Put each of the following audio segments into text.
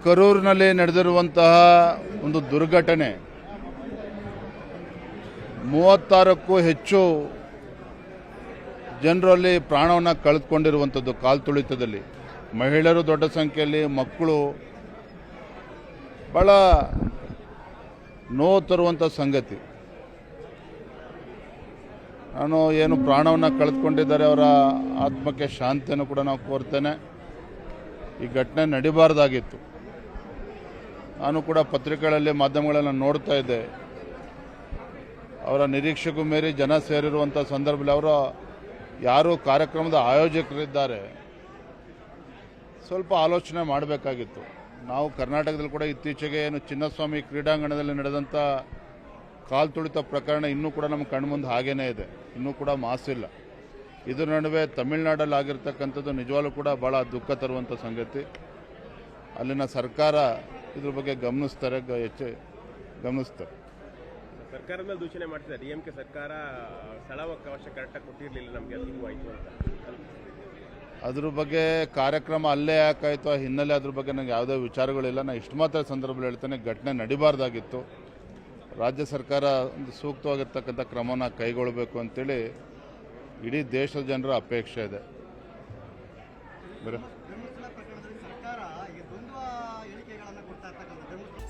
ಕರೂರಿನಲ್ಲಿ ನಡೆದಿರುವಂತಹ ಒಂದು ದುರ್ಘಟನೆ 36ಕ್ಕೂ ಹೆಚ್ಚು ಜನರಲ್ಲಿ ಪ್ರಾಣವನ್ನು ಕಳೆದುಕೊಂಡಿರುವಂಥದ್ದು ಕಾಲ್ತುಳಿತದಲ್ಲಿ. ಮಹಿಳೆಯರು ದೊಡ್ಡ ಸಂಖ್ಯೆಯಲ್ಲಿ, ಮಕ್ಕಳು, ಭಾಳ ನೋವು ತರುವಂಥ ಸಂಗತಿ. ನಾನು ಏನು ಪ್ರಾಣವನ್ನು ಕಳೆದುಕೊಂಡಿದ್ದಾರೆ ಅವರ ಆತ್ಮಕ್ಕೆ ಶಾಂತಿಯನ್ನು ಕೂಡ ನಾವು ಕೋರ್ತೇನೆ. ಈ ಘಟನೆ ನಡಿಬಾರ್ದಾಗಿತ್ತು. ನಾನು ಕೂಡ ಪತ್ರಿಕೆಗಳಲ್ಲಿ, ಮಾಧ್ಯಮಗಳನ್ನು ನೋಡ್ತಾ ಇದ್ದೆ. ಅವರ ನಿರೀಕ್ಷೆಗೂ ಮೀರಿ ಜನ ಸೇರಿರುವಂಥ ಸಂದರ್ಭದಲ್ಲಿ ಅವರು ಯಾರು ಕಾರ್ಯಕ್ರಮದ ಆಯೋಜಕರಿದ್ದಾರೆ ಸ್ವಲ್ಪ ಆಲೋಚನೆ ಮಾಡಬೇಕಾಗಿತ್ತು. ನಾವು ಕರ್ನಾಟಕದಲ್ಲಿ ಕೂಡ ಇತ್ತೀಚೆಗೆ ಏನು ಚಿನ್ನಸ್ವಾಮಿ ಕ್ರೀಡಾಂಗಣದಲ್ಲಿ ನಡೆದಂಥ ಕಾಲ್ತುಳಿತ ಪ್ರಕರಣ ಇನ್ನೂ ಕೂಡ ನಮ್ಮ ಕಣ್ಮುಂದೆ ಹಾಗೇನೇ ಇದೆ, ಇನ್ನೂ ಕೂಡ ಮಾಸಿಲ್ಲ. ಇದರ ನಡುವೆ ತಮಿಳುನಾಡಲ್ಲಿ ಆಗಿರ್ತಕ್ಕಂಥದ್ದು ನಿಜವಾಗ್ಲೂ ಕೂಡ ಭಾಳ ದುಃಖ ತರುವಂಥ ಸಂಗತಿ. ಅಲ್ಲಿನ ಸರ್ಕಾರ ಇದ್ರ ಬಗ್ಗೆ ಗಮನಿಸ್ತಾರೆ. ಸರ್ಕಾರದ ಮೇಲೆ ದೂಷಣೆ ಮಾಡ್ತಿದ್ದಾರೆ. ಡಿಎಂಕೆ ಸರ್ಕಾರ ಸ್ಥಳಾವಕಾಶ ಕರೆಕ್ಟಾಗಿ ಕೊಟ್ಟಿರಲಿಲ್ಲ, ನಮಗೆ ಅಲ್ಲಿಗೂ ಅಂತ. ಅದ್ರ ಬಗ್ಗೆ ಕಾರ್ಯಕ್ರಮ ಅಲ್ಲೇ ಯಾಕಾಯಿತು, ಆ ಹಿನ್ನೆಲೆ ಅದ್ರ ಬಗ್ಗೆ ನನಗೆ ಯಾವುದೇ ವಿಚಾರಗಳಿಲ್ಲ. ನಾನು ಇಷ್ಟು ಮಾತ್ರ ಸಂದರ್ಭದಲ್ಲಿ ಹೇಳ್ತೇನೆ, ಘಟನೆ ನಡಿಬಾರ್ದಾಗಿತ್ತು. ರಾಜ್ಯ ಸರ್ಕಾರ ಒಂದು ಸೂಕ್ತವಾಗಿರ್ತಕ್ಕಂಥ ಕ್ರಮವನ್ನು ಕೈಗೊಳ್ಳಬೇಕು ಅಂತೇಳಿ ಇಡೀ ದೇಶದ ಜನರ ಅಪೇಕ್ಷೆ ಇದೆ.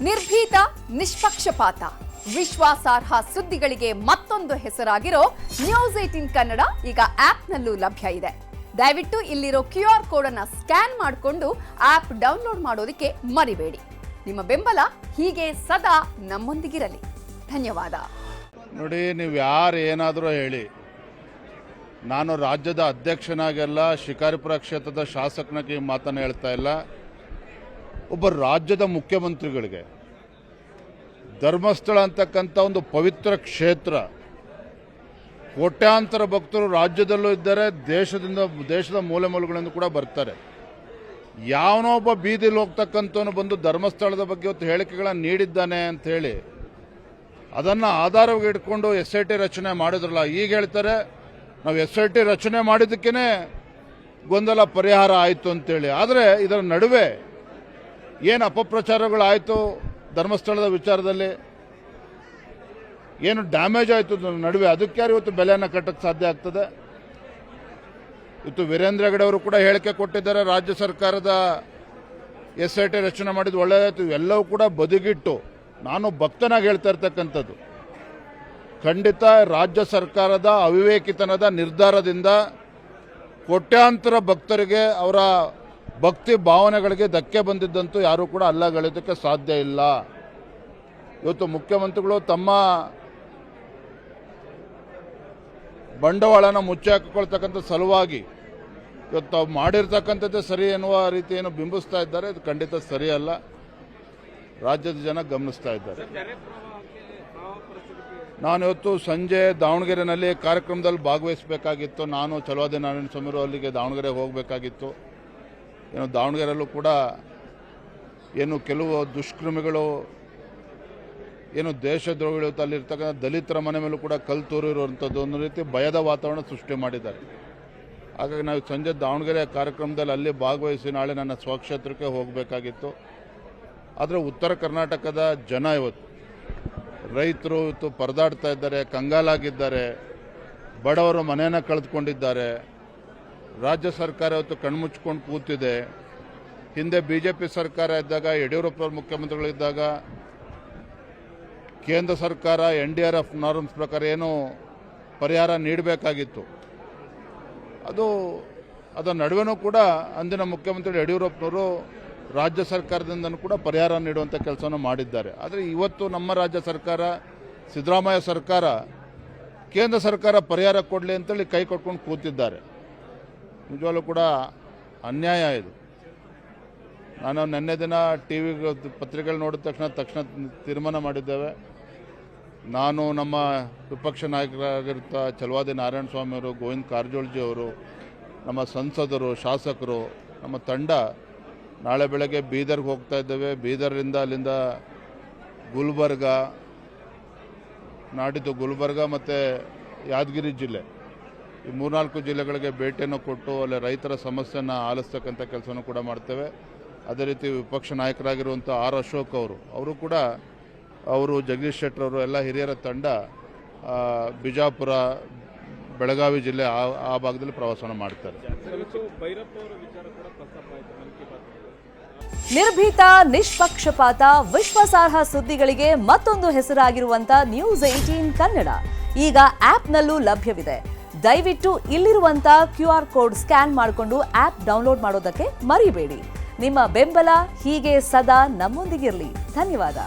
ನಿರ್ಭೀತ, ನಿಷ್ಪಕ್ಷಪಾತ, ವಿಶ್ವಾಸಾರ್ಹ ಸುದ್ದಿಗಳಿಗೆ ಮತ್ತೊಂದು ಹೆಸರಾಗಿರೋ ನ್ಯೂಸ್ 18 ಕನ್ನಡ ಈಗ ಆಪ್ನಲ್ಲೂ ಲಭ್ಯ ಇದೆ. ದಯವಿಟ್ಟು ಇಲ್ಲಿರೋ QR ಕೋಡ್ ಅನ್ನು ಸ್ಕ್ಯಾನ್ ಮಾಡಿಕೊಂಡು ಆಪ್ ಡೌನ್ಲೋಡ್ ಮಾಡೋದಕ್ಕೆ ಮರಿಬೇಡಿ. ನಿಮ್ಮ ಬೆಂಬಲ ಹೀಗೆ ಸದಾ ನಮ್ಮೊಂದಿಗಿರಲಿ. ಧನ್ಯವಾದ. ನೋಡಿ, ನೀವು ಯಾರು ಏನಾದರೂ ಹೇಳಿ, ನಾನು ರಾಜ್ಯದ ಅಧ್ಯಕ್ಷನಾಗೆಲ್ಲ, ಶಿಕಾರಿಪುರ ಕ್ಷೇತ್ರದ ಶಾಸಕನಾಗಿ ಮಾತನ್ನು ಹೇಳ್ತಾ ಇಲ್ಲ. ಒಬ್ಬ ರಾಜ್ಯದ ಮುಖ್ಯಮಂತ್ರಿಗಳಿಗೆ ಧರ್ಮಸ್ಥಳ ಅಂತಕ್ಕಂಥ ಒಂದು ಪವಿತ್ರ ಕ್ಷೇತ್ರ, ಕೋಟ್ಯಾಂತರ ಭಕ್ತರು ರಾಜ್ಯದಲ್ಲೂ ಇದ್ದಾರೆ, ದೇಶದ ಮೂಲೆ ಮೂಲೆಗಳಿಂದ ಕೂಡ ಬರ್ತಾರೆ. ಯಾವನೋ ಒಬ್ಬ ಬೀದಿಲಿ ಹೋಗ್ತಕ್ಕಂಥವನು ಬಂದು ಧರ್ಮಸ್ಥಳದ ಬಗ್ಗೆ ಇವತ್ತು ಹೇಳಿಕೆಗಳನ್ನು ನೀಡಿದ್ದಾನೆ ಅಂತ ಹೇಳಿ ಅದನ್ನು ಆಧಾರವಾಗಿ ಇಟ್ಕೊಂಡು SIT ರಚನೆ ಮಾಡಿದ್ರಲ್ಲ. ಈಗ ಹೇಳ್ತಾರೆ ನಾವು SIT ರಚನೆ ಮಾಡಿದ್ದಕ್ಕೇ ಗೊಂದಲ ಪರಿಹಾರ ಆಯಿತು ಅಂತೇಳಿ. ಆದರೆ ಇದರ ನಡುವೆ ಏನು ಅಪಪ್ರಚಾರಗಳಾಯಿತು, ಧರ್ಮಸ್ಥಳದ ವಿಚಾರದಲ್ಲಿ ಏನು ಡ್ಯಾಮೇಜ್ ಆಯಿತು ನಡುವೆ, ಅದಕ್ಕೆ ಯಾರು ಇವತ್ತು ಬೆಲೆಯನ್ನು ಕಟ್ಟಕ್ಕೆ ಸಾಧ್ಯ ಆಗ್ತದೆ? ಇವತ್ತು ವೀರೇಂದ್ರ ಹೆಗಡೆ ಅವರು ಕೂಡ ಹೇಳಿಕೆ ಕೊಟ್ಟಿದ್ದಾರೆ, ರಾಜ್ಯ ಸರ್ಕಾರದ SIT ರಚನೆ ಮಾಡಿದ್ದು ಒಳ್ಳೆಯದಾಯಿತು. ಎಲ್ಲವೂ ಕೂಡ ಬದಿಗಿಟ್ಟು ನಾನು ಭಕ್ತನಾಗಿ ಹೇಳ್ತಾ ಇರ್ತಕ್ಕಂಥದ್ದು, ಖಂಡಿತ ರಾಜ್ಯ ಸರ್ಕಾರದ ಅವಿವೇಕಿತನದ ನಿರ್ಧಾರದಿಂದ ಕೋಟ್ಯಾಂತರ ಭಕ್ತರಿಗೆ ಅವರ ಭಕ್ತಿ ಭಾವನೆಗಳಿಗೆ ಧಕ್ಕೆ ಬಂದಿದ್ದಂತೂ ಯಾರೂ ಕೂಡ ಅಲ್ಲಗಳೆಯೋದಕ್ಕೆ ಸಾಧ್ಯ ಇಲ್ಲ. ಇವತ್ತು ಮುಖ್ಯಮಂತ್ರಿಗಳು ತಮ್ಮ ಬಂಡವಾಳನ ಮುಚ್ಚಿ ಹಾಕಿಕೊಳ್ತಕ್ಕಂಥ ಸಲುವಾಗಿ ಇವತ್ತು ತಾವು ಮಾಡಿರ್ತಕ್ಕಂಥದ್ದೇ ಸರಿ ಎನ್ನುವ ರೀತಿ ಏನು ಬಿಂಬಿಸ್ತಾ ಇದ್ದಾರೆ. ಇದು ಖಂಡಿತ ಸರಿಯಲ್ಲ. ರಾಜ್ಯದ ಜನ ಗಮನಿಸ್ತಾ ಇದ್ದಾರೆ. ನಾನು ಇವತ್ತು ಸಂಜೆ ದಾವಣಗೆರೆನಲ್ಲಿ ಕಾರ್ಯಕ್ರಮದಲ್ಲಿ ಭಾಗವಹಿಸಬೇಕಾಗಿತ್ತು. ನಾನು ಚಲವಾದಿ ನಾರಾಯಣ ಸ್ವಾಮಿರು ಅಲ್ಲಿಗೆ ದಾವಣಗೆರೆ ಹೋಗಬೇಕಾಗಿತ್ತು. ಏನು ದಾವಣಗೆರೆಯಲ್ಲೂ ಕೂಡ ಏನು ಕೆಲವು ದುಷ್ಕರ್ಮಿಗಳು, ಏನು ದೇಶದ್ರೋಹಿಗಳು ಅಲ್ಲಿರ್ತಕ್ಕಂಥ ದಲಿತರ ಮನೆ ಮೇಲೂ ಕೂಡ ಕಲ್ಲು ತೂರಿರುವಂಥದ್ದು ಒಂದು ರೀತಿ ಭಯದ ವಾತಾವರಣ ಸೃಷ್ಟಿ ಮಾಡಿದ್ದಾರೆ. ಹಾಗಾಗಿ ನಾವು ಸಂಜೆ ದಾವಣಗೆರೆ ಕಾರ್ಯಕ್ರಮದಲ್ಲಿ ಅಲ್ಲಿ ಭಾಗವಹಿಸಿ ನಾಳೆ ನನ್ನ ಸ್ವಕ್ಷೇತ್ರಕ್ಕೆ ಹೋಗಬೇಕಾಗಿತ್ತು. ಆದರೆ ಉತ್ತರ ಕರ್ನಾಟಕದ ಜನ ಇವತ್ತು ರೈತರು ಇವತ್ತು ಪರದಾಡ್ತಾ ಇದ್ದಾರೆ, ಕಂಗಾಲಾಗಿದ್ದಾರೆ, ಬಡವರು ಮನೆಯನ್ನು ಕಳೆದುಕೊಂಡಿದ್ದಾರೆ. ರಾಜ್ಯ ಸರ್ಕಾರ ಇವತ್ತು ಕಣ್ಮುಚ್ಕೊಂಡು ಕೂತಿದೆ. ಹಿಂದೆ BJP ಸರ್ಕಾರ ಇದ್ದಾಗ, ಯಡಿಯೂರಪ್ಪ ಮುಖ್ಯಮಂತ್ರಿಗಳಿದ್ದಾಗ ಕೇಂದ್ರ ಸರ್ಕಾರ NDRF ನಾರ್ಮ್ಸ್ ಪ್ರಕಾರ ಏನು ಪರಿಹಾರ ನೀಡಬೇಕಾಗಿತ್ತು, ಅದರ ನಡುವೆನೂ ಕೂಡ ಅಂದಿನ ಮುಖ್ಯಮಂತ್ರಿ ಯಡಿಯೂರಪ್ಪನವರು ರಾಜ್ಯ ಸರ್ಕಾರದಿಂದನೂ ಕೂಡ ಪರಿಹಾರ ನೀಡುವಂಥ ಕೆಲಸವನ್ನು ಮಾಡಿದ್ದಾರೆ. ಆದರೆ ಇವತ್ತು ನಮ್ಮ ರಾಜ್ಯ ಸರ್ಕಾರ, ಸಿದ್ದರಾಮಯ್ಯ ಸರ್ಕಾರ, ಕೇಂದ್ರ ಸರ್ಕಾರ ಪರಿಹಾರ ಕೊಡಲಿ ಅಂತೇಳಿ ಕೈ ಕೊಟ್ಕೊಂಡು ಕೂತಿದ್ದಾರೆ. ನಿಜವಾಗ್ಲೂ ಕೂಡ ಅನ್ಯಾಯ ಇದು. ನಾನು ನಿನ್ನೆ ದಿನ TV ಪತ್ರಿಕೆಗಳು ನೋಡಿದ ತಕ್ಷಣ ತೀರ್ಮಾನ ಮಾಡಿದ್ದೇವೆ. ನಾನು, ನಮ್ಮ ವಿಪಕ್ಷ ನಾಯಕರಾಗಿರ್ತ ಚಲವಾದಿ ನಾರಾಯಣ ಸ್ವಾಮಿ ಅವರು, ಗೋವಿಂದ ಕಾರಜೋಳಜಿ ಅವರು, ನಮ್ಮ ಸಂಸದರು, ಶಾಸಕರು, ನಮ್ಮ ತಂಡ ನಾಳೆ ಬೆಳಗ್ಗೆ ಬೀದರ್ಗೆ ಹೋಗ್ತಾ ಇದ್ದೇವೆ. ಬೀದರ್ನಿಂದ ಅಲ್ಲಿಂದ ಗುಲ್ಬರ್ಗ, ನಾಡಿದ್ದು ಗುಲ್ಬರ್ಗ ಮತ್ತು ಯಾದಗಿರಿ ಜಿಲ್ಲೆ, ಈ 3-4 ಜಿಲ್ಲೆಗಳಿಗೆ ಭೇಟಿಯನ್ನು ಕೊಟ್ಟು ಅಲ್ಲಿ ರೈತರ ಸಮಸ್ಯೆಯನ್ನು ಆಲಿಸ್ತಕ್ಕಂಥ ಕೆಲಸವನ್ನು ಕೂಡ ಮಾಡ್ತೇವೆ. ಅದೇ ರೀತಿ ವಿಪಕ್ಷ ನಾಯಕರಾಗಿರುವಂಥ ಆರ್ ಅಶೋಕ್ ಅವರು ಕೂಡ ಅವರು ಜಗದೀಶ್ ಶೆಟ್ಟರ್ ಅವರು ಎಲ್ಲ ಹಿರಿಯರ ತಂಡ ಬಿಜಾಪುರ ಬೆಳಗಾವಿ ಜಿಲ್ಲೆ ಆ ಭಾಗದಲ್ಲಿ ಪ್ರವಾಸವನ್ನು ಮಾಡ್ತಾರೆ. ನಿರ್ಭೀತ, ನಿಷ್ಪಕ್ಷಪಾತ, ವಿಶ್ವಾಸಾರ್ಹ ಸುದ್ದಿಗಳಿಗೆ ಮತ್ತೊಂದು ಹೆಸರಾಗಿರುವಂತ ನ್ಯೂಸ್ 18 ಕನ್ನಡ ಈಗ ಆಪ್ನಲ್ಲೂ ಲಭ್ಯವಿದೆ. ದಯವಿಟ್ಟು ಇಲ್ಲಿರುವಂತ QR ಕೋಡ್ ಸ್ಕ್ಯಾನ್ ಮಾಡಿಕೊಂಡು ಆಪ್ ಡೌನ್ಲೋಡ್ ಮಾಡೋದಕ್ಕೆ ಮರಿಬೇಡಿ. ನಿಮ್ಮ ಬೆಂಬಲ ಹೀಗೆ ಸದಾ ನಮ್ಮೊಂದಿಗಿರಲಿ. ಧನ್ಯವಾದ.